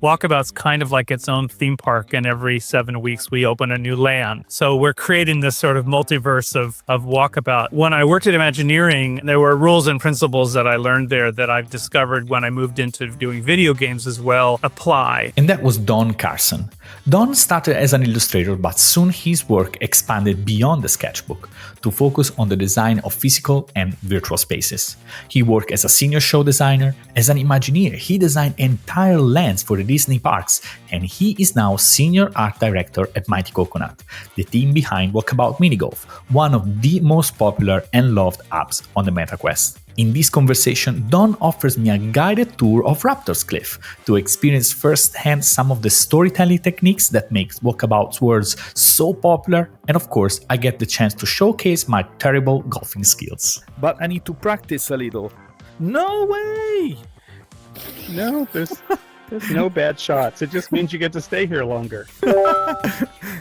Walkabout's kind of like its own theme park, and every 7 weeks we open a new land. So we're creating this sort of multiverse of Walkabout. When I worked at Imagineering, there were rules and principles that I learned there that I've discovered when I moved into doing video games as well apply. And that was Don Carson. Don started as an illustrator, but soon his work expanded beyond the sketchbook to focus on the design of physical and virtual spaces. He worked as a senior show designer. As an Imagineer, he designed entire lands for the Disney parks, and he is now senior art director at Mighty Coconut, the team behind Walkabout Mini Golf, one of the most popular and loved apps on the MetaQuest. In this conversation, Don offers me a guided tour of Raptor Cliffs to experience firsthand some of the storytelling techniques that make Walkabout's worlds so popular, and of course, I get the chance to showcase my terrible golfing skills. But I need to practice a little. No way! No, there's no bad shots. It just means you get to stay here longer.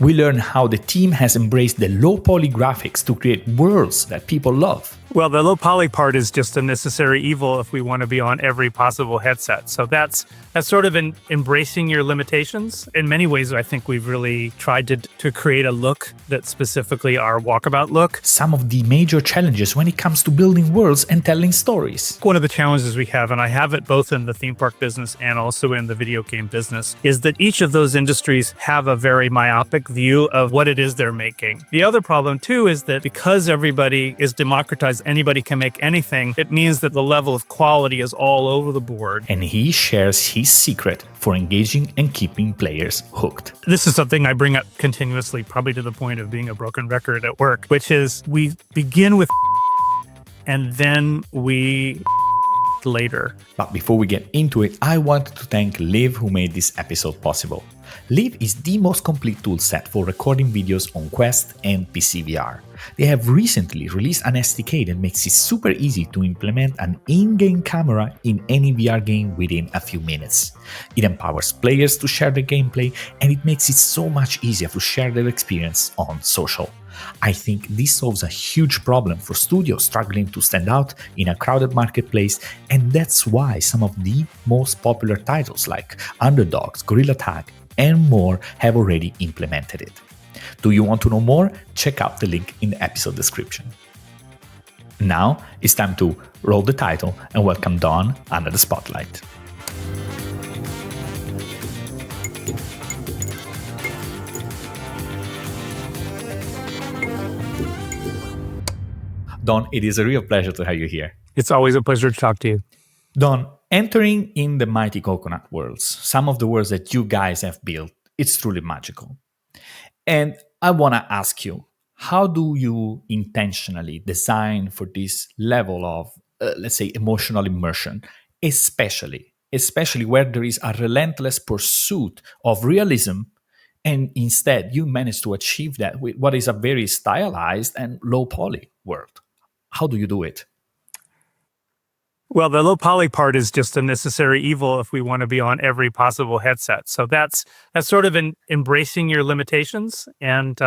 We learn how the team has embraced the low poly graphics to create worlds that people love. Well, the low poly part is just a necessary evil if we want to be on every possible headset. So that's sort of embracing your limitations. In many ways, I think we've really tried to create a look that's specifically our Walkabout look. Some of the major challenges when it comes to building worlds and telling stories. One of the challenges we have, and I have it both in the theme park business and also in the video game business, is that each of those industries have a very myopic view of what it is they're making. The other problem, too, is that because everybody is democratized, anybody can make anything, it means that the level of quality is all over the board. And he shares his secret for engaging and keeping players hooked. This is something I bring up continuously, probably to the point of being a broken record at work, which is we begin with and then we later. But before we get into it, I wanted to thank Liv who made this episode possible. Liv is the most complete toolset for recording videos on Quest and PC VR. They have recently released an SDK that makes it super easy to implement an in-game camera in any VR game within a few minutes. It empowers players to share their gameplay, and it makes it so much easier to share their experience on social. I think this solves a huge problem for studios struggling to stand out in a crowded marketplace, and that's why some of the most popular titles like Underdogs, Gorilla Tag, and more have already implemented it. Do you want to know more? Check out the link in the episode description. Now it's time to roll the title and welcome Don under the spotlight. Don, it is a real pleasure to have you here. It's always a pleasure to talk to you. Don, entering in the Mighty Coconut worlds, some of the worlds that you guys have built, it's truly magical. And I want to ask you, how do you intentionally design for this level of, let's say, emotional immersion, especially where there is a relentless pursuit of realism, and instead you manage to achieve that with what is a very stylized and low poly world? How do you do it? Well, the low poly part is just a necessary evil if we want to be on every possible headset. So that's sort of embracing your limitations. And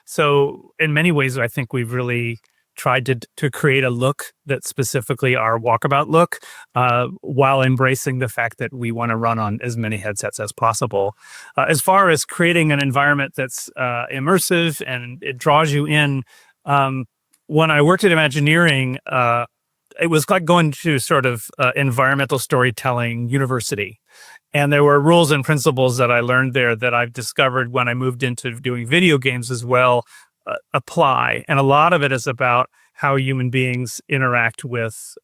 so in many ways, I think we've really tried to create a look that's specifically our Walkabout look, while embracing the fact that we want to run on as many headsets as possible. As far as creating an environment that's immersive and it draws you in, when I worked at Imagineering, it was like going to sort of environmental storytelling university. And there were rules and principles that I learned there that I've discovered when I moved into doing video games as well apply. And a lot of it is about how human beings interact with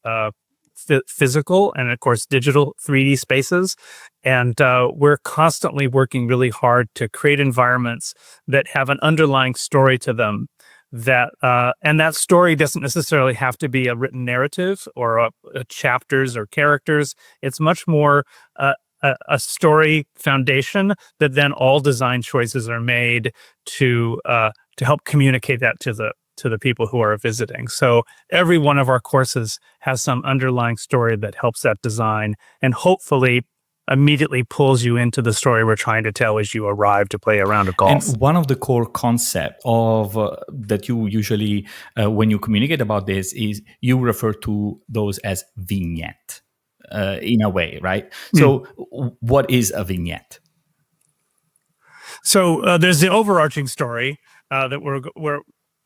physical and, of course, digital 3D spaces. And we're constantly working really hard to create environments that have an underlying story to them. And that story doesn't necessarily have to be a written narrative or a chapters or characters. It's much more a story foundation that then all design choices are made to help communicate that to the people who are visiting. So every one of our courses has some underlying story that helps that design, and hopefully immediately pulls you into the story we're trying to tell as you arrive to play a round of golf. And one of the core concepts of that you usually, when you communicate about this, is you refer to those as vignettes. in a way, right? So what is a vignette? So there's the overarching story that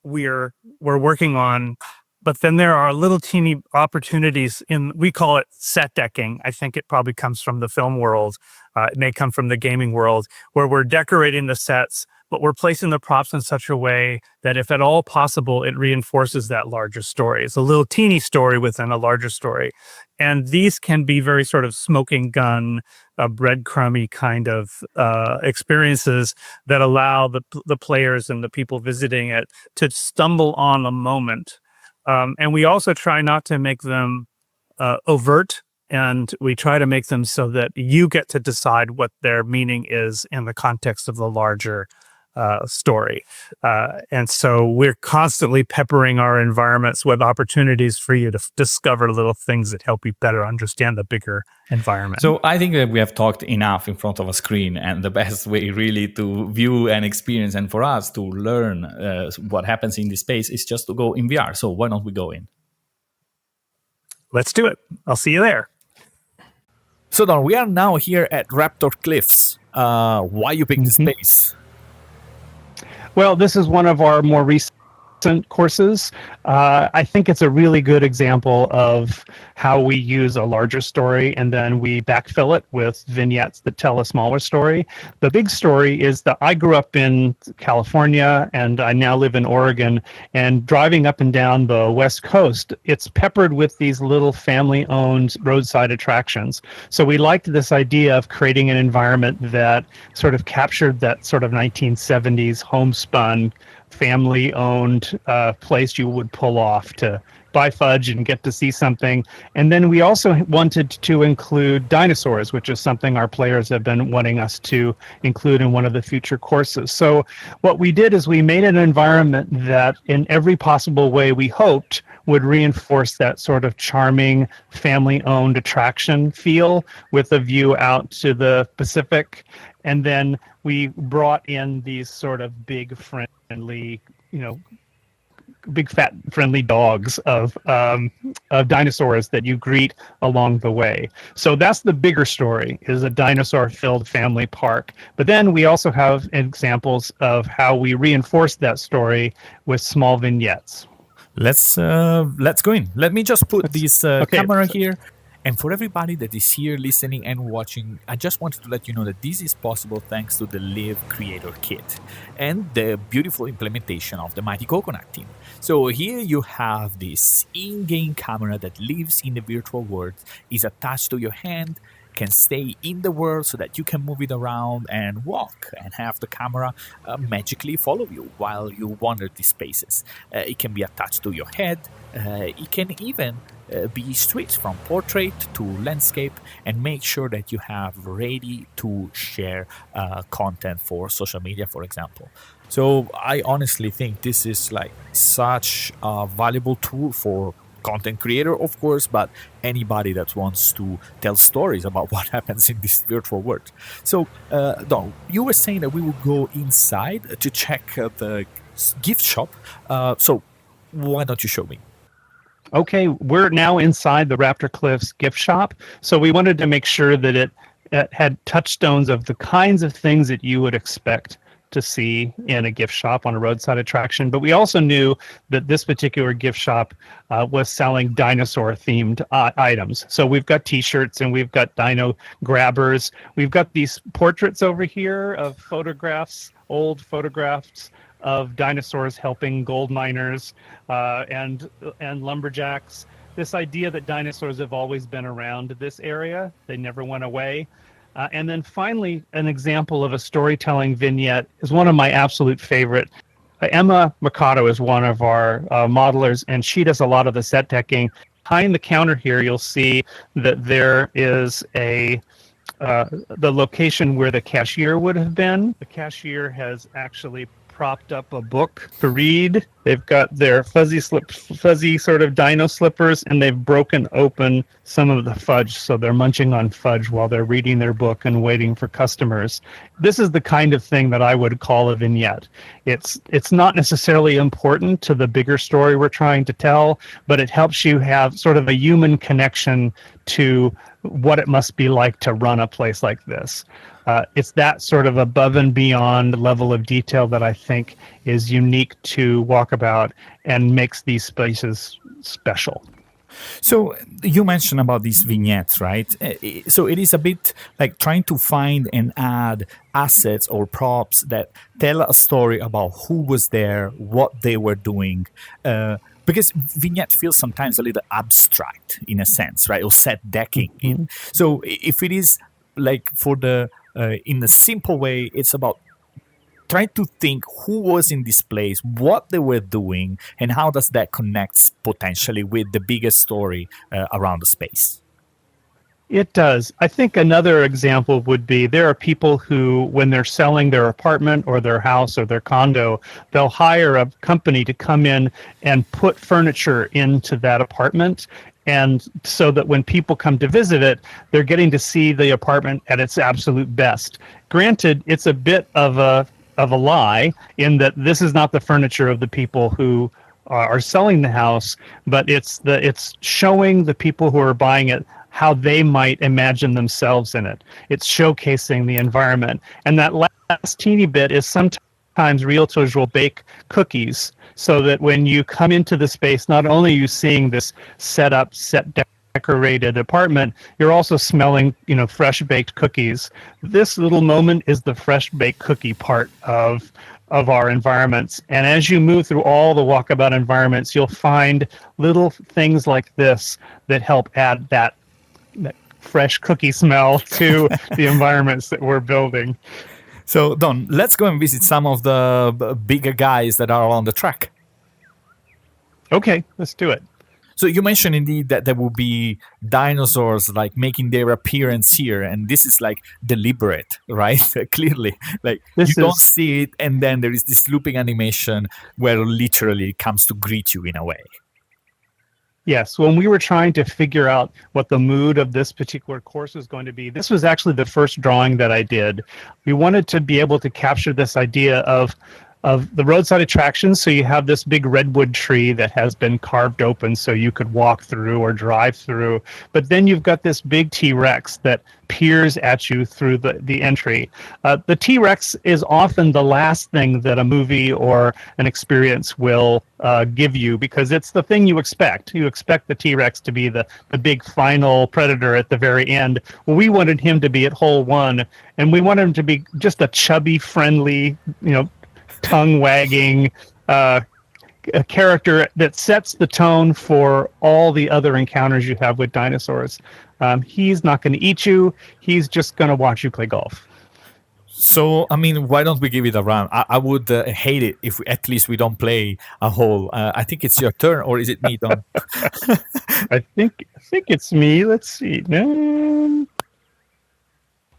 we're working on, but then there are little teeny opportunities we call it set decking. I think it probably comes from the film world. It may come from the gaming world, where we're decorating the sets, but we're placing the props in such a way that if at all possible, it reinforces that larger story. It's a little teeny story within a larger story. And these can be very sort of smoking gun, breadcrumby kind of experiences that allow the players and the people visiting it to stumble on a moment. And we also try not to make them overt, and we try to make them so that you get to decide what their meaning is in the context of the larger story. And so we're constantly peppering our environments with opportunities for you to discover little things that help you better understand the bigger environment. So I think that we have talked enough in front of a screen, and the best way really to view and experience and for us to learn what happens in this space is just to go in VR. So why don't we go in? Let's do it. I'll see you there. So Don, we are now here at Raptor Cliffs. Why you picked this space? Well, this is one of our more recent courses. I think it's a really good example of how we use a larger story and then we backfill it with vignettes that tell a smaller story. The big story is that I grew up in California and I now live in Oregon, and driving up and down the West Coast, it's peppered with these little family-owned roadside attractions. So we liked this idea of creating an environment that sort of captured that sort of 1970s homespun family-owned place you would pull off to buy fudge and get to see something. And then we also wanted to include dinosaurs, which is something our players have been wanting us to include in one of the future courses. So what we did is we made an environment that in every possible way we hoped would reinforce that sort of charming family-owned attraction feel with a view out to the Pacific. And then we brought in these sort of big friendly, big fat friendly dogs of dinosaurs that you greet along the way. So that's the bigger story, is a dinosaur-filled family park. But then we also have examples of how we reinforce that story with small vignettes. Let's go in. Let me just put this camera here. And for everybody that is here listening and watching, I just wanted to let you know that this is possible thanks to the Live Creator Kit and the beautiful implementation of the Mighty Coconut team. So here you have this in-game camera that lives in the virtual world, is attached to your hand, can stay in the world so that you can move it around and walk and have the camera magically follow you while you wander these spaces. It can be attached to your head. It can even be switched from portrait to landscape and make sure that you have ready to share content for social media, for example. So I honestly think this is like such a valuable tool for content creator, of course, but anybody that wants to tell stories about what happens in this virtual world. So, Don, you were saying that we will go inside to check the gift shop. So why don't you show me? Okay, we're now inside the Raptor Cliffs gift shop. So we wanted to make sure that it had touchstones of the kinds of things that you would expect to see in a gift shop on a roadside attraction. But we also knew that this particular gift shop was selling dinosaur themed items. So we've got t-shirts and we've got dino grabbers. We've got these portraits over here of photographs, old photographs of dinosaurs helping gold miners and lumberjacks. This idea that dinosaurs have always been around this area, they never went away. And then finally, an example of a storytelling vignette is one of my absolute favorite. Emma Mercado is one of our modelers, and she does a lot of the set decking. Behind the counter here, you'll see that there is the location where the cashier would have been. The cashier has actually propped up a book to read. They've got their fuzzy sort of dino slippers, and they've broken open some of the fudge. So they're munching on fudge while they're reading their book and waiting for customers. This is the kind of thing that I would call a vignette. It's not necessarily important to the bigger story we're trying to tell, but it helps you have sort of a human connection to what it must be like to run a place like this. It's that sort of above and beyond level of detail that I think is unique to Walkabout and makes these spaces special. So you mentioned about these vignettes, right? So it is a bit like trying to find and add assets or props that tell a story about who was there, what they were doing. Because vignette feels sometimes a little abstract in a sense, right? Or set decking. Mm-hmm. So if it is like for the in a simple way, it's about trying to think who was in this place, what they were doing, and how does that connect potentially with the bigger story around the space. It does. I think another example would be there are people who, when they're selling their apartment or their house or their condo, they'll hire a company to come in and put furniture into that apartment. And so that when people come to visit it, they're getting to see the apartment at its absolute best. Granted, it's a bit of a lie in that this is not the furniture of the people who are selling the house, but it's showing the people who are buying it how they might imagine themselves in it. It's showcasing the environment. And that last teeny bit is sometimes realtors will bake cookies so that when you come into the space, not only are you seeing this set decorated apartment, you're also smelling, fresh baked cookies. This little moment is the fresh baked cookie part of our environments. And as you move through all the Walkabout environments, you'll find little things like this that help add that fresh cookie smell to the environments that we're building. So, Don, let's go and visit some of the bigger guys that are on the track. Okay, let's do it. So you mentioned indeed that there will be dinosaurs like making their appearance here, and this is like deliberate, right? Clearly, like don't see it, and then there is this looping animation where literally it comes to greet you in a way. Yes, when we were trying to figure out what the mood of this particular course was going to be, this was actually the first drawing that I did. We wanted to be able to capture this idea of the roadside attractions. So you have this big redwood tree that has been carved open so you could walk through or drive through. But then you've got this big T-Rex that peers at you through the entry. The T-Rex is often the last thing that a movie or an experience will give you because it's the thing you expect. You expect the T-Rex to be the big final predator at the very end. Well, we wanted him to be at hole one, and we wanted him to be just a chubby, friendly, tongue-wagging a character that sets the tone for all the other encounters you have with dinosaurs. He's not going to eat you. He's just going to watch you play golf. So, why don't we give it a run? I would hate it if at least we don't play a hole. I think it's your turn, or is it me, Don? I think it's me. Let's see. No.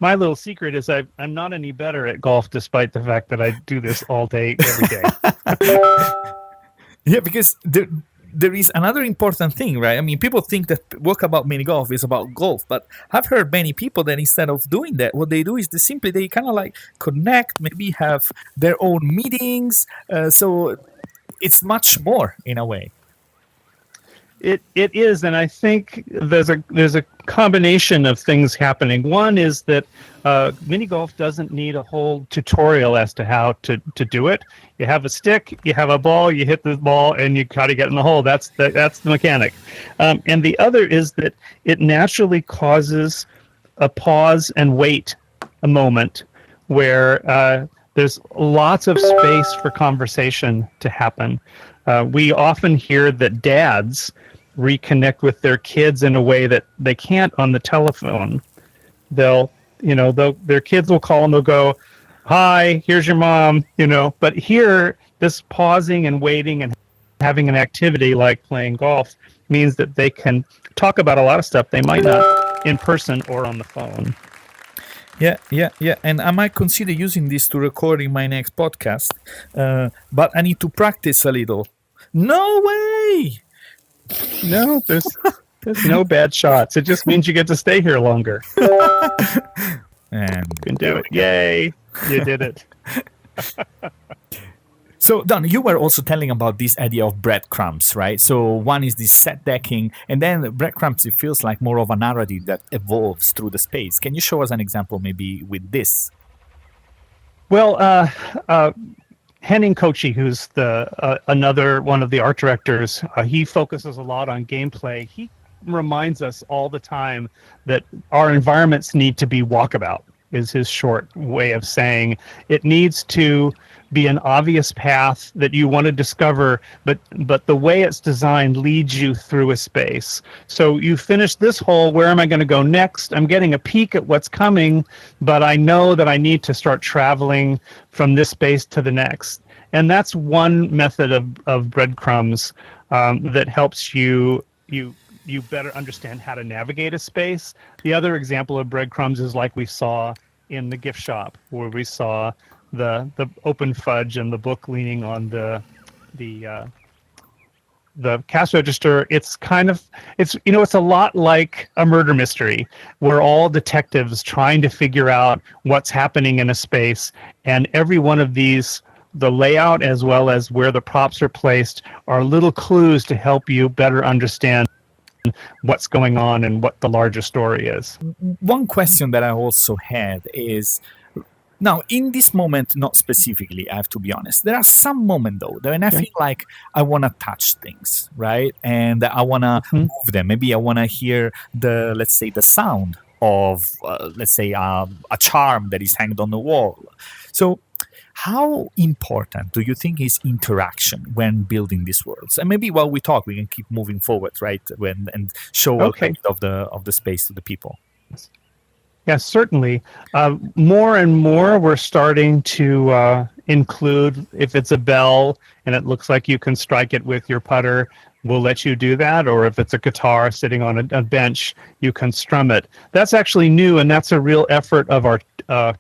My little secret is I'm not any better at golf, despite the fact that I do this all day, every day. Yeah, because there is another important thing, right? People think that Walkabout Mini Golf is about golf, but I've heard many people that instead of doing that, what they do is they kind of like connect, maybe have their own meetings. So it's much more in a way. It is, and I think there's a combination of things happening. One is that mini golf doesn't need a whole tutorial as to how to do it. You have a stick, you have a ball, you hit the ball, and you try to get in the hole. That's the mechanic. And the other is that it naturally causes a pause and wait a moment where there's lots of space for conversation to happen. We often hear that dads reconnect with their kids in a way that they can't on the telephone. Their kids will call and they'll go, "Hi, here's your mom," But here, this pausing and waiting and having an activity like playing golf means that they can talk about a lot of stuff they might not in person or on the phone. Yeah. And I might consider using this to record in my next podcast, but I need to practice a little. No way! No, there's no bad shots. It just means you get to stay here longer. And You can do it. Yay! You did it. so, Don, you were also telling about this idea of breadcrumbs, right? So one is this set decking, and then breadcrumbs, it feels like more of a narrative that evolves through the space. Can you show us an example maybe with this? Well, Henning Kochi, who's the another one of the art directors, he focuses a lot on gameplay. He reminds us all the time that our environments need to be walkabout, is his short way of saying. It needs to be an obvious path that you want to discover, but the way it's designed leads you through a space. So you finish this hole, where am I going to go next? I'm getting a peek at what's coming, but I know that I need to start traveling from this space to the next. And that's one method of breadcrumbs that helps you better understand how to navigate a space. The other example of breadcrumbs is like we saw in the gift shop, where we saw the open fudge and the book leaning on the cash register. It's a lot like a murder mystery. We're all detectives trying to figure out what's happening in a space, and every one of these, the layout as well as where the props are placed, are little clues to help you better understand what's going on and what the larger story is. One question that I also had is, now, in this moment, not specifically, I have to be honest, there are some moments, though, when I feel like I want to touch things, right? And I want to move them. Maybe I want to hear let's say, the sound of, a charm that is hanged on the wall. So how important do you think is interaction when building these worlds? And maybe while we talk, we can keep moving forward, right? And show a bit of the space to the people. Yes, certainly. More and more, we're starting to include, if it's a bell and it looks like you can strike it with your putter, we'll let you do that. Or if it's a guitar sitting on a bench, you can strum it. That's actually new, and that's a real effort of our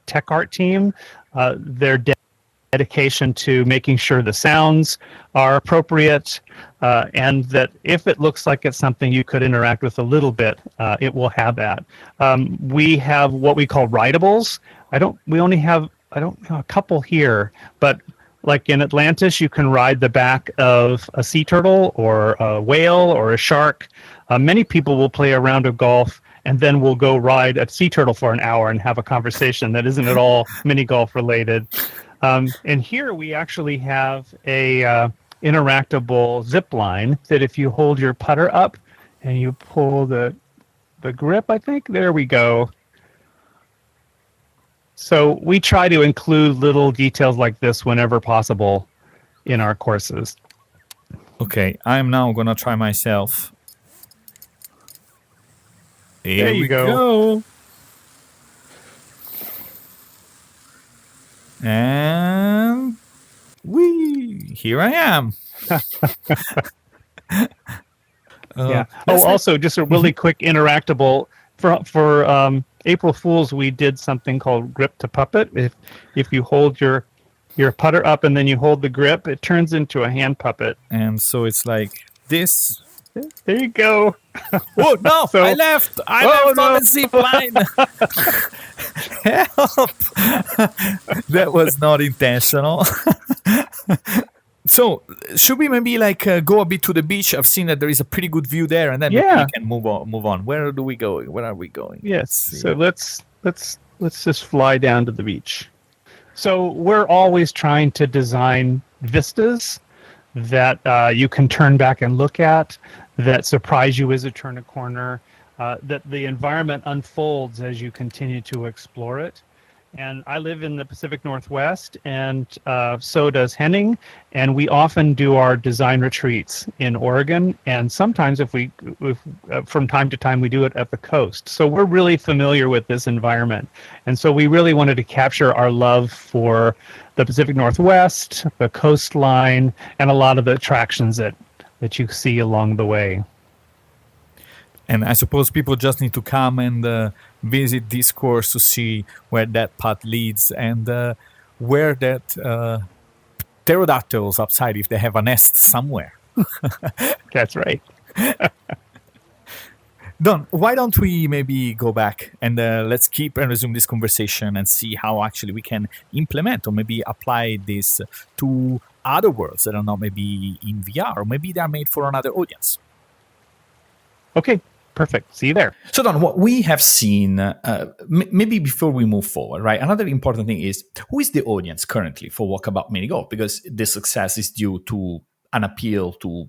tech art team. Their dedication to making sure the sounds are appropriate, and that if it looks like it's something you could interact with a little bit, it will have that. We have what we call rideables. I don't know, a couple here, but like in Atlantis, you can ride the back of a sea turtle or a whale or a shark. Many people will play a round of golf and then we'll go ride a sea turtle for an hour and have a conversation that isn't at all mini golf related. And here we actually have a interactable zip line that if you hold your putter up and you pull the grip, I think, there we go. So we try to include little details like this whenever possible in our courses. Okay, I'm now going to try myself. There you go. And here I am. Yeah. Also, just a really quick interactable for April Fools. We did something called grip to puppet. If you hold your putter up and then you hold the grip, it turns into a hand puppet. And so it's like this. There you go. Oh no! So, I left on the zip line. Help! That was not intentional. So, should we maybe go a bit to the beach? I've seen that there is a pretty good view there, and then we can move on. Where do we go? Where are we going? Yes. So let's just fly down to the beach. So we're always trying to design vistas that you can turn back and look at, that surprise you as you turn a corner, that the environment unfolds as you continue to explore it. And I live in the Pacific Northwest, and so does Henning. And we often do our design retreats in Oregon. And sometimes if from time to time, we do it at the coast. So we're really familiar with this environment. And so we really wanted to capture our love for the Pacific Northwest, the coastline, and a lot of the attractions that you see along the way. And I suppose people just need to come and visit this course to see where that path leads and where that pterodactyls outside, if they have a nest somewhere. That's right. Don, why don't we maybe go back and let's keep and resume this conversation and see how actually we can implement or maybe apply this to other worlds that are not maybe in VR, or maybe they are made for another audience. Okay, perfect. See you there. So, Don, what we have seen, maybe before we move forward, right? Another important thing is, who is the audience currently for Walkabout Mini Golf? Because the success is due to an appeal to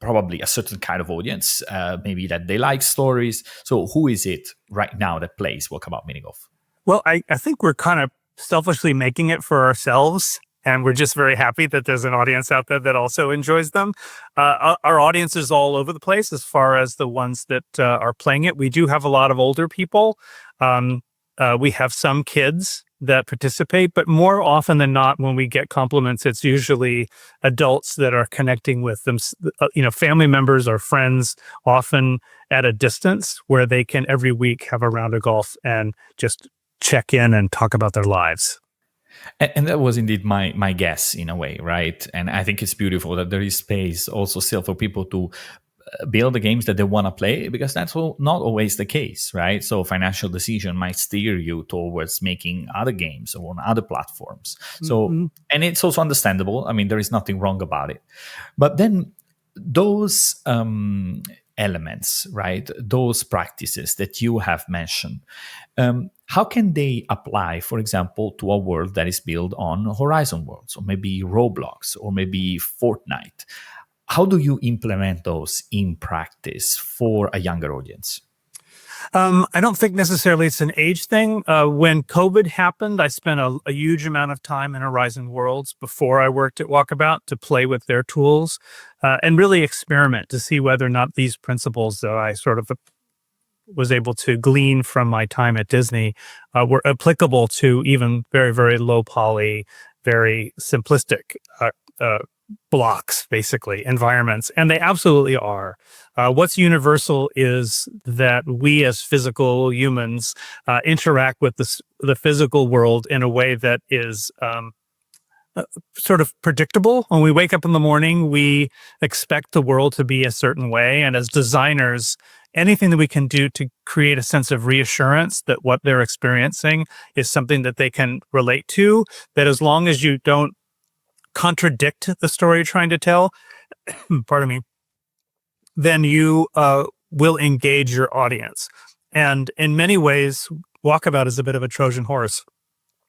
probably a certain kind of audience, maybe that they like stories. So who is it right now that plays Walkabout Mini Golf? Well, I think we're kind of selfishly making it for ourselves. And we're just very happy that there's an audience out there that also enjoys them. Our audience is all over the place as far as the ones that are playing it. We do have a lot of older people. We have some kids that participate, but more often than not, when we get compliments, it's usually adults that are connecting with them, family members or friends, often at a distance, where they can every week have a round of golf and just check in and talk about their lives. And that was indeed my guess in a way, right? And I think it's beautiful that there is space also still for people to build the games that they want to play, because that's not always the case, right? So financial decision might steer you towards making other games or on other platforms. So, and it's also understandable. I mean, there is nothing wrong about it. But then those elements, right? Those practices that you have mentioned, how can they apply, for example, to a world that is built on Horizon worlds, or maybe Roblox, or maybe Fortnite? How do you implement those in practice for a younger audience? I don't think necessarily it's an age thing. When COVID happened, I spent a huge amount of time in Horizon Worlds before I worked at Walkabout to play with their tools and really experiment to see whether or not these principles that I sort of was able to glean from my time at Disney were applicable to even very, very low poly, very simplistic blocks, basically, environments. And they absolutely are. What's universal is that we as physical humans interact with the physical world in a way that is sort of predictable. When we wake up in the morning, we expect the world to be a certain way. And as designers, anything that we can do to create a sense of reassurance that what they're experiencing is something that they can relate to, that as long as you don't contradict the story you're trying to tell, pardon me, then you will engage your audience. And in many ways, Walkabout is a bit of a Trojan horse.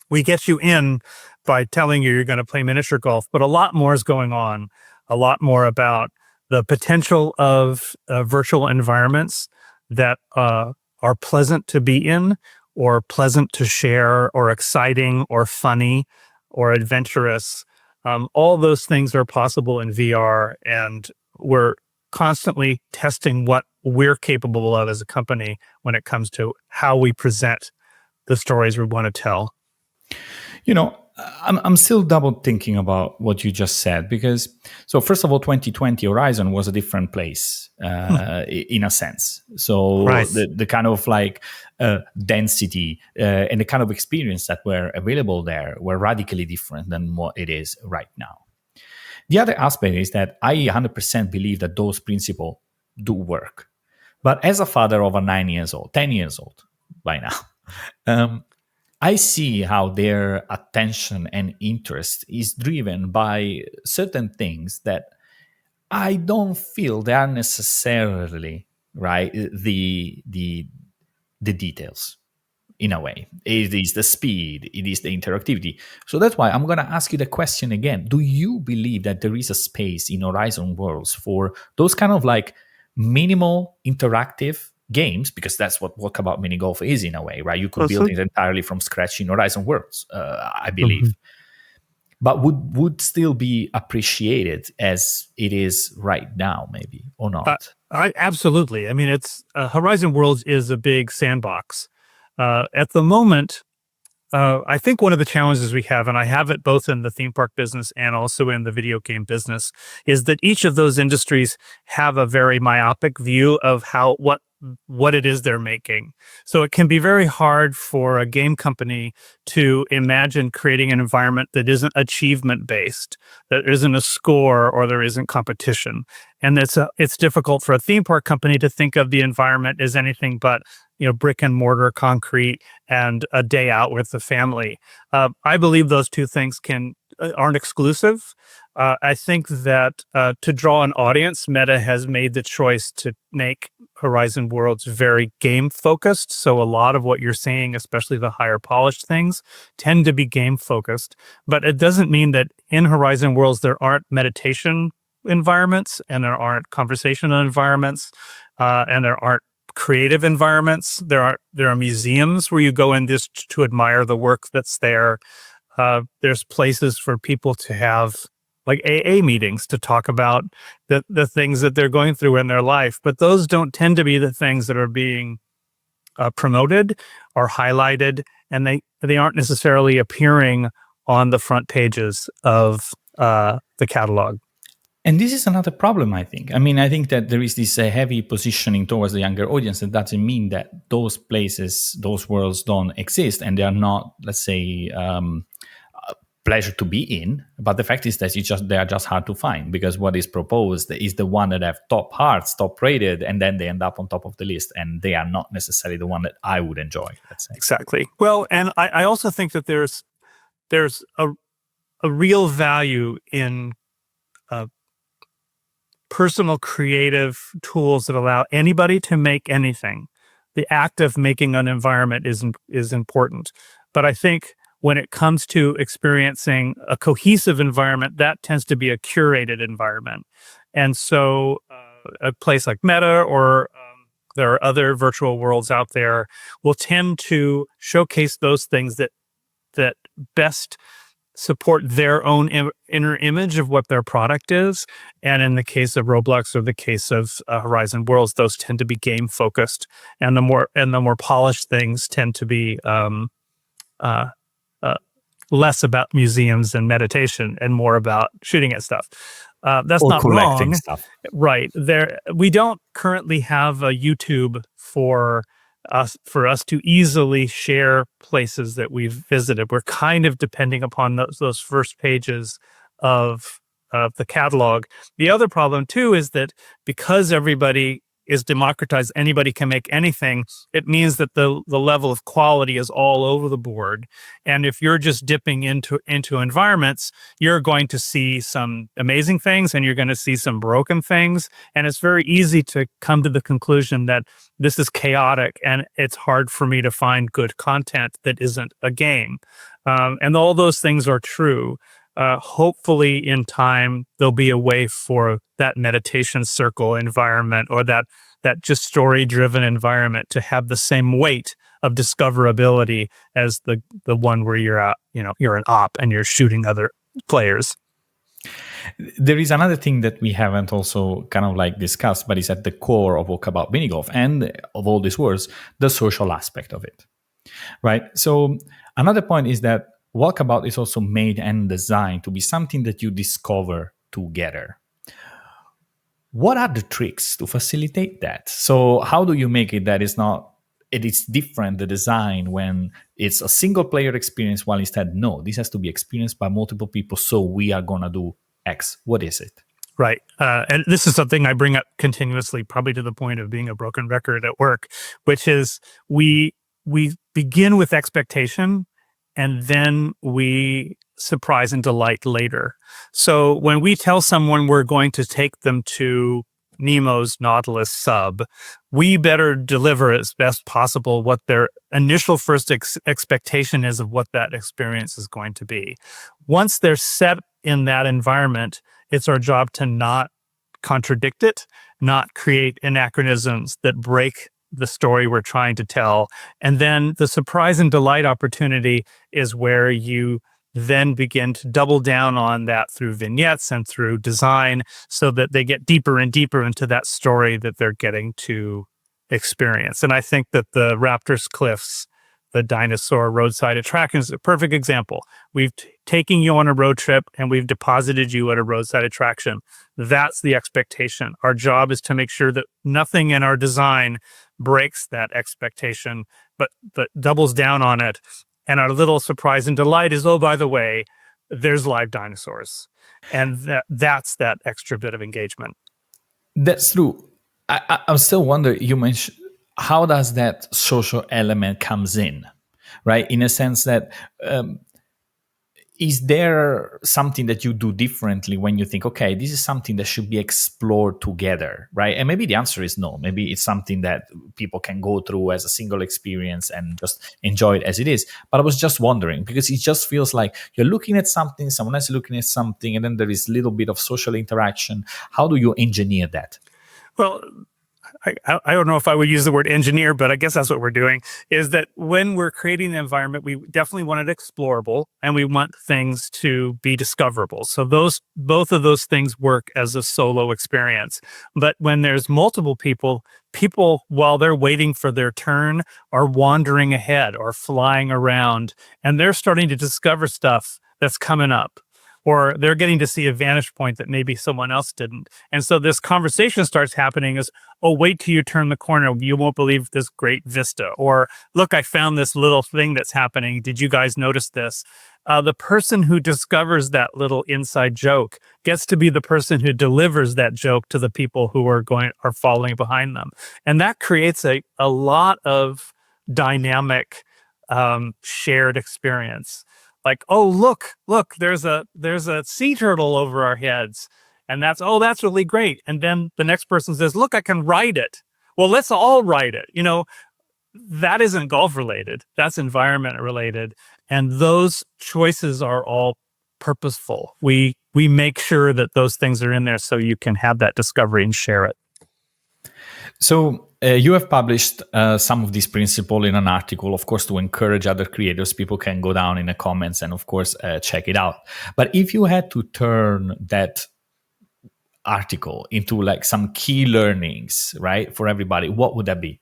We get you in by telling you're going to play miniature golf, but a lot more is going on, a lot more about the potential of virtual environments that are pleasant to be in, or pleasant to share, or exciting, or funny, or adventurous. All those things are possible in VR, and we're constantly testing what we're capable of as a company when it comes to how we present the stories we want to tell. You know, I'm still double thinking about what you just said, because, so first of all, 2020 Horizon was a different place in a sense. So right. the kind of like density and the kind of experience that were available there were radically different than what it is right now. The other aspect is that I 100% believe that those principles do work. But as a father of a 10 years old by now, I see how their attention and interest is driven by certain things that I don't feel they are necessarily right. The details, in a way, it is the speed, it is the interactivity. So that's why I'm going to ask you the question again: do you believe that there is a space in Horizon Worlds for those kind of like minimal interactive games, because that's what Walkabout Mini Golf is in a way, right? You could build it entirely from scratch in Horizon Worlds, I believe, but would still be appreciated as it is right now, maybe, or not? Absolutely. I mean, it's Horizon Worlds is a big sandbox. At the moment, I think one of the challenges we have, and I have it both in the theme park business and also in the video game business, is that each of those industries have a very myopic view of what what it is they're making. So it can be very hard for a game company to imagine creating an environment that isn't achievement based, that isn't a score, or there isn't competition. And it's difficult for a theme park company to think of the environment as anything but, brick and mortar, concrete, and a day out with the family. I believe those two things aren't exclusive. I think that to draw an audience, Meta has made the choice to make Horizon Worlds very game focused. So a lot of what you're seeing, especially the higher polished things, tend to be game focused. But it doesn't mean that in Horizon Worlds there aren't meditation environments, and there aren't conversational environments, and there aren't creative environments. There are museums where you go in just to admire the work that's there. There's places for people to have like AA meetings to talk about the things that they're going through in their life. But those don't tend to be the things that are being promoted or highlighted, and they aren't necessarily appearing on the front pages of the catalog. And this is another problem, I think. I think that there is this heavy positioning towards the younger audience. That doesn't mean that those places, those worlds don't exist and they are not, let's say, pleasure to be in. But the fact is that they are just hard to find, because what is proposed is the one that have top hearts, top rated, and then they end up on top of the list. And they are not necessarily the one that I would enjoy, let's say. Exactly. Well, and I also think that there's a real value in personal creative tools that allow anybody to make anything. The act of making an environment is important. But I think when it comes to experiencing a cohesive environment, that tends to be a curated environment. And so a place like Meta or there are other virtual worlds out there will tend to showcase those things that best support their own inner image of what their product is. And in the case of Roblox or the case of Horizon Worlds, those tend to be game focused, and the more polished things tend to be less about museums and meditation and more about shooting at stuff. That's not wrong. Stuff. Right. We don't currently have a YouTube for us to easily share places that we've visited. We're kind of depending upon those first pages of the catalog. The other problem too is that because everybody is democratized, anybody can make anything, it means that the level of quality is all over the board. And if you're just dipping into environments, you're going to see some amazing things and you're going to see some broken things. And it's very easy to come to the conclusion that this is chaotic and it's hard for me to find good content that isn't a game. And all those things are true. Hopefully in time, there'll be a way for that meditation circle environment or that just story-driven environment to have the same weight of discoverability as the one where you're an op and you're shooting other players. There is another thing that we haven't also kind of like discussed, but it's at the core of Walkabout Mini Golf and of all these words, the social aspect of it, right? So another point is that Walkabout is also made and designed to be something that you discover together. What are the tricks to facilitate that? So how do you make it that it is different, the design, when it's a single player experience, while instead, no, this has to be experienced by multiple people, so we are going to do X. What is it? Right. And this is something I bring up continuously, probably to the point of being a broken record at work, which is we begin with expectation and then we surprise and delight later. So when we tell someone we're going to take them to Nemo's Nautilus sub, we better deliver as best possible what their initial first expectation is of what that experience is going to be. Once they're set in that environment, it's our job to not contradict it, not create anachronisms that break the story we're trying to tell. And then the surprise and delight opportunity is where you then begin to double down on that through vignettes and through design so that they get deeper and deeper into that story that they're getting to experience. And I think that the Raptor Cliffs, the dinosaur roadside attraction, is a perfect example. We've taken you on a road trip and we've deposited you at a roadside attraction. That's the expectation. Our job is to make sure that nothing in our design breaks that expectation, but doubles down on it. And our little surprise and delight is, oh, by the way, there's live dinosaurs. And that's that extra bit of engagement. That's true. I'm still wondering, you mentioned, how does that social element comes in, right? In a sense that, is there something that you do differently when you think, okay, this is something that should be explored together, right? And maybe the answer is no. Maybe it's something that people can go through as a single experience and just enjoy it as it is. But I was just wondering, because it just feels like you're looking at something, someone else is looking at something, and then there is a little bit of social interaction. How do you engineer that? Well, I don't know if I would use the word engineer, but I guess that's what we're doing, is that when we're creating the environment, we definitely want it explorable and we want things to be discoverable. So both of those things work as a solo experience. But when there's multiple people, while they're waiting for their turn, are wandering ahead or flying around, and they're starting to discover stuff that's coming up, or they're getting to see a vantage point that maybe someone else didn't. And so this conversation starts happening as, oh, wait till you turn the corner. You won't believe this great vista. Or, look, I found this little thing that's happening. Did you guys notice this? The person who discovers that little inside joke gets to be the person who delivers that joke to the people who are following behind them. And that creates a lot of dynamic shared experience. Like, oh, look, there's a sea turtle over our heads. And that's really great. And then the next person says, look, I can ride it. Well, let's all ride it. That isn't golf related. That's environment related. And those choices are all purposeful. We make sure that those things are in there so you can have that discovery and share it. So you have published some of this principle in an article, of course, to encourage other creators. People can go down in the comments and, of course, check it out. But if you had to turn that article into like some key learnings, right, for everybody, what would that be?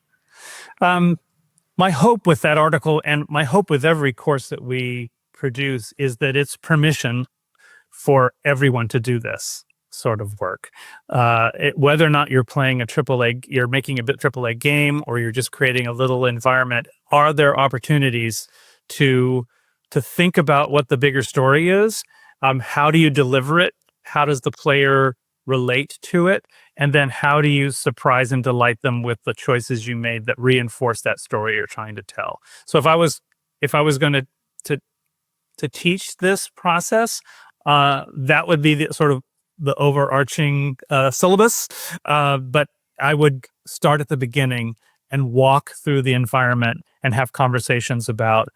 My hope with that article, and my hope with every course that we produce, is that it's permission for everyone to do this sort of work. Whether or not you're playing you're making a AAA game, or you're just creating a little environment, are there opportunities to think about what the bigger story is? How do you deliver it? How does the player relate to it? And then how do you surprise and delight them with the choices you made that reinforce that story you're trying to tell? So if I was going to teach this process, that would be the overarching syllabus. But I would start at the beginning and walk through the environment and have conversations about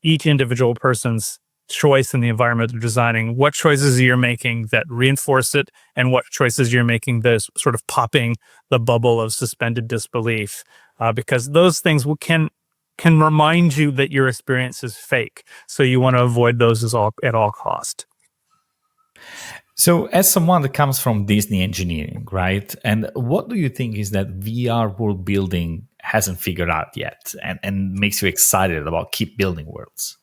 each individual person's choice in the environment they're designing, what choices you're making that reinforce it, and what choices you're making that is sort of popping the bubble of suspended disbelief, because those things can remind you that your experience is fake. So you want to avoid those at all cost. So as someone that comes from Disney engineering, right? And what do you think is that VR world building hasn't figured out yet and makes you excited about keep building worlds?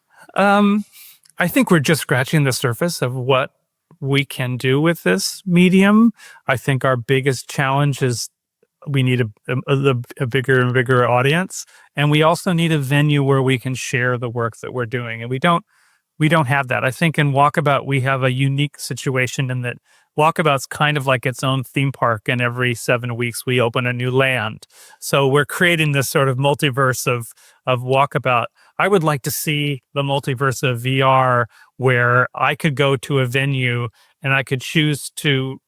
I think we're just scratching the surface of what we can do with this medium. I think our biggest challenge is we need a bigger and bigger audience. And we also need a venue where we can share the work that we're doing. And we don't have that. I think in Walkabout, we have a unique situation in that Walkabout's kind of like its own theme park, and every 7 weeks we open a new land. So we're creating this sort of multiverse of Walkabout. I would like to see the multiverse of VR where I could go to a venue and I could choose to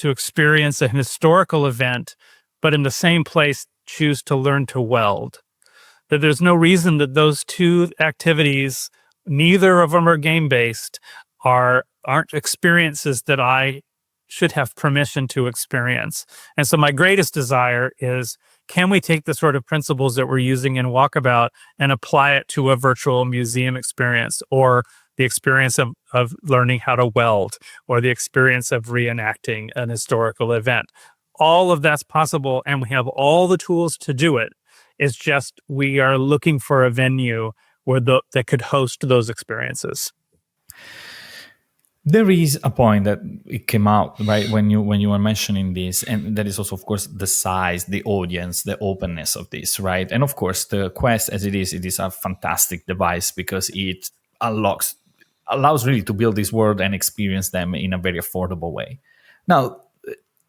experience a historical event, but in the same place choose to learn to weld. That there's no reason that those two activities, neither of them are game-based, aren't experiences that I should have permission to experience. And so my greatest desire is, can we take the sort of principles that we're using in Walkabout and apply it to a virtual museum experience, or the experience of learning how to weld, or the experience of reenacting an historical event? All of that's possible, and we have all the tools to do it. It's just we are looking for a venue where that could host those experiences. There is a point that it came out right when you were mentioning this, and that is also, of course, the size, the audience, the openness of this, right? And of course, the Quest, as it is a fantastic device because it allows really to build this world and experience them in a very affordable way. Now,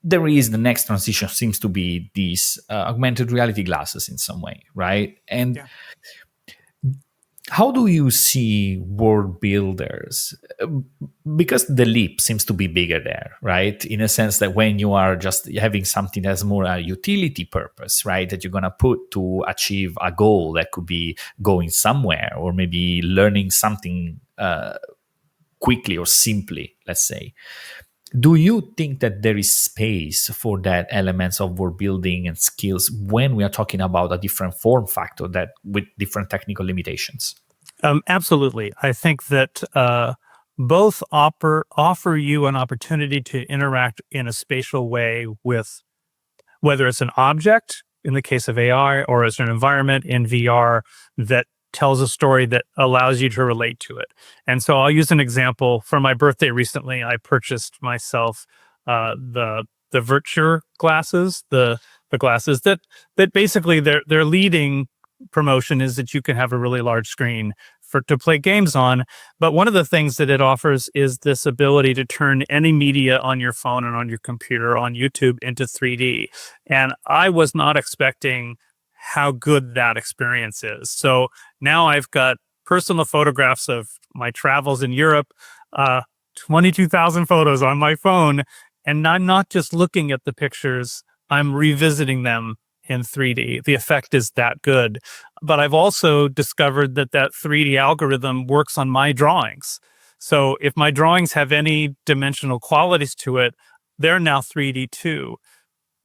there is the next transition seems to be these augmented reality glasses in some way, right? And how do you see world builders? Because the leap seems to be bigger there, right? In a sense that when you are just having something that's more a utility purpose, right? That you're going to put to achieve a goal that could be going somewhere or maybe learning something quickly or simply, let's say. Do you think that there is space for that elements of world building and skills when we are talking about a different form factor that with different technical limitations? Absolutely. I think that both offer you an opportunity to interact in a spatial way with whether it's an object in the case of AR or as an environment in VR that tells a story that allows you to relate to it. And so I'll use an example. For my birthday recently, I purchased myself the Virtual glasses, the glasses that basically their leading promotion is that you can have a really large screen to play games on. But one of the things that it offers is this ability to turn any media on your phone and on your computer on YouTube into 3D. And I was not expecting how good that experience is. So now I've got personal photographs of my travels in Europe, 22,000 photos on my phone. And I'm not just looking at the pictures, I'm revisiting them in 3D. The effect is that good. But I've also discovered that 3D algorithm works on my drawings. So if my drawings have any dimensional qualities to it, they're now 3D too.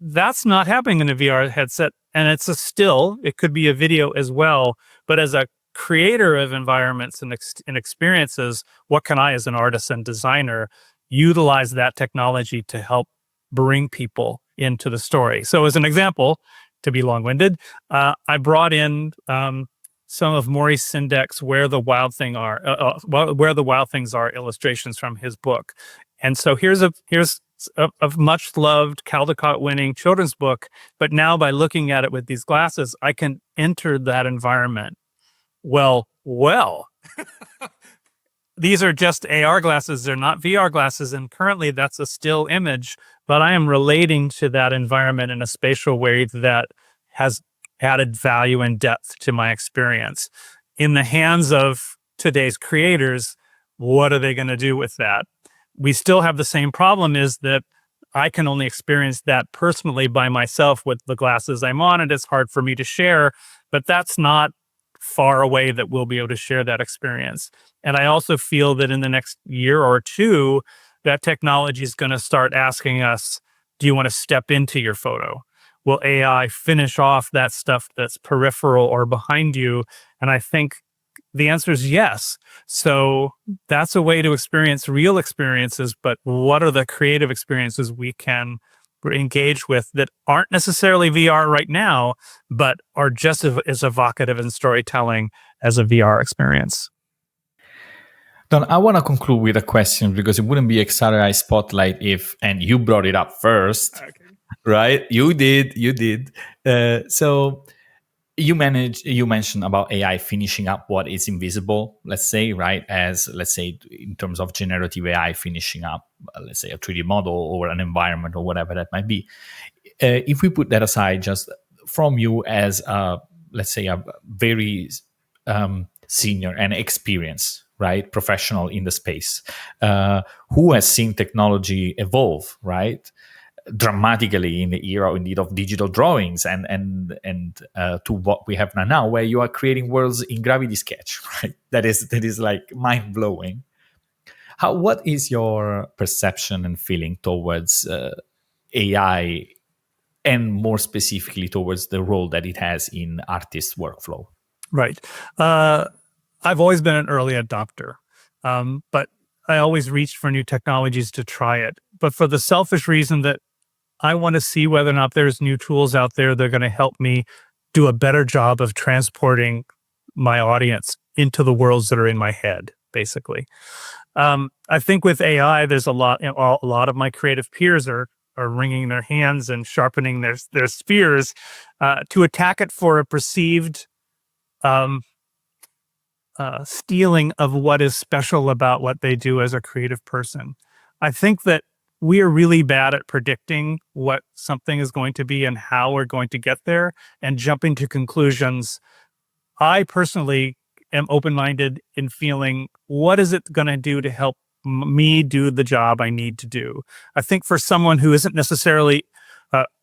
That's not happening in a VR headset. And it's a still, it could be a video as well. But as a creator of environments and experiences, what can I, as an artist and designer, utilize that technology to help bring people into the story? So as an example, to be long-winded, I brought in some of Maurice Sendak Where the Wild Things Are illustrations from his book. And so here's a much loved Caldecott-winning children's book, but now by looking at it with these glasses, I can enter that environment. Well, these are just AR glasses. They're not VR glasses. And currently that's a still image, but I am relating to that environment in a spatial way that has added value and depth to my experience. In the hands of today's creators, what are they going to do with that? We still have the same problem is that I can only experience that personally by myself with the glasses I'm on, and it's hard for me to share, but that's not far away that we'll be able to share that experience. And I also feel that in the next year or two, that technology is going to start asking us, do you want to step into your photo? Will AI finish off that stuff that's peripheral or behind you? And I think the answer is yes. So that's a way to experience real experiences, but what are the creative experiences we can engage with that aren't necessarily VR right now, but are just as evocative in storytelling as a VR experience? Don, I want to conclude with a question because it wouldn't be XRI Spotlight if, and you brought it up first, okay. Right? You did. So you mentioned about AI finishing up what is invisible, let's say, right? Let's say in terms of generative AI finishing up, let's say a 3D model or an environment or whatever that might be. If we put that aside, just from you as let's say a very senior and experienced, right, professional in the space, who has seen technology evolve, right, dramatically in the era indeed of digital drawings and to what we have now, where you are creating worlds in Gravity Sketch, right? That is like mind blowing. What is your perception and feeling towards AI, and more specifically towards the role that it has in artist workflow? Right. I've always been an early adopter, but I always reached for new technologies to try it. But for the selfish reason that I want to see whether or not there's new tools out there that are going to help me do a better job of transporting my audience into the worlds that are in my head, basically. I think with AI, there's a lot of my creative peers are wringing their hands and sharpening their spears to attack it for a perceived stealing of what is special about what they do as a creative person. I think that we are really bad at predicting what something is going to be and how we're going to get there and jumping to conclusions. I personally am open-minded in feeling, what is it going to do to help me do the job I need to do? I think for someone who isn't necessarily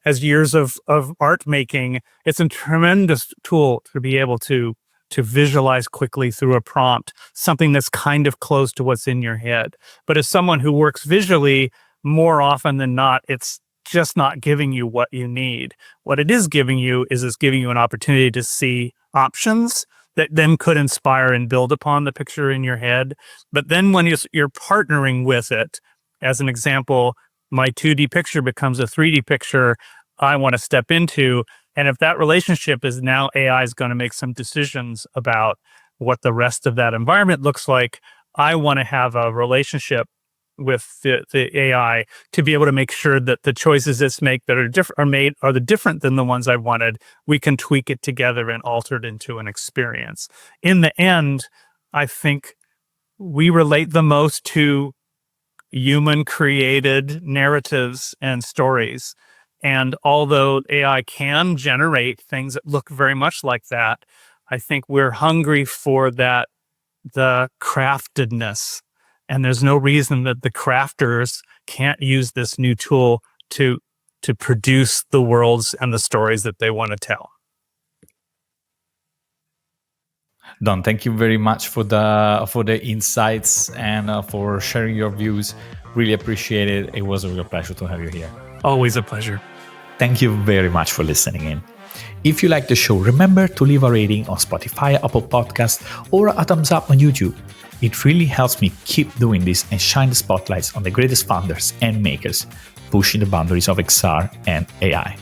has years of art making, it's a tremendous tool to be able to visualize quickly through a prompt, something that's kind of close to what's in your head. But as someone who works visually, more often than not, it's just not giving you what you need. What it is giving you is it's giving you an opportunity to see options that then could inspire and build upon the picture in your head. But then when you're partnering with it, as an example, my 2D picture becomes a 3D picture I want to step into. And if that relationship is now AI is going to make some decisions about what the rest of that environment looks like, I want to have a relationship with the AI to be able to make sure that the choices it's make that are different than the ones I wanted. We can tweak it together and alter it into an experience. In the end, I think we relate the most to human created narratives and stories. And although AI can generate things that look very much like that, I think we're hungry for the craftedness. And there's no reason that the crafters can't use this new tool to produce the worlds and the stories that they want to tell. Don, thank you very much for the insights and for sharing your views. Really appreciate it. It was a real pleasure to have you here. Always a pleasure. Thank you very much for listening in. If you like the show, remember to leave a rating on Spotify, Apple Podcasts, or a thumbs up on YouTube. It really helps me keep doing this and shine the spotlights on the greatest founders and makers, pushing the boundaries of XR and AI.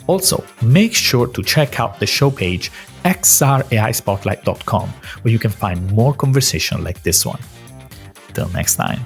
Also, make sure to check out the show page xraispotlight.com, where you can find more conversation like this one. Till next time.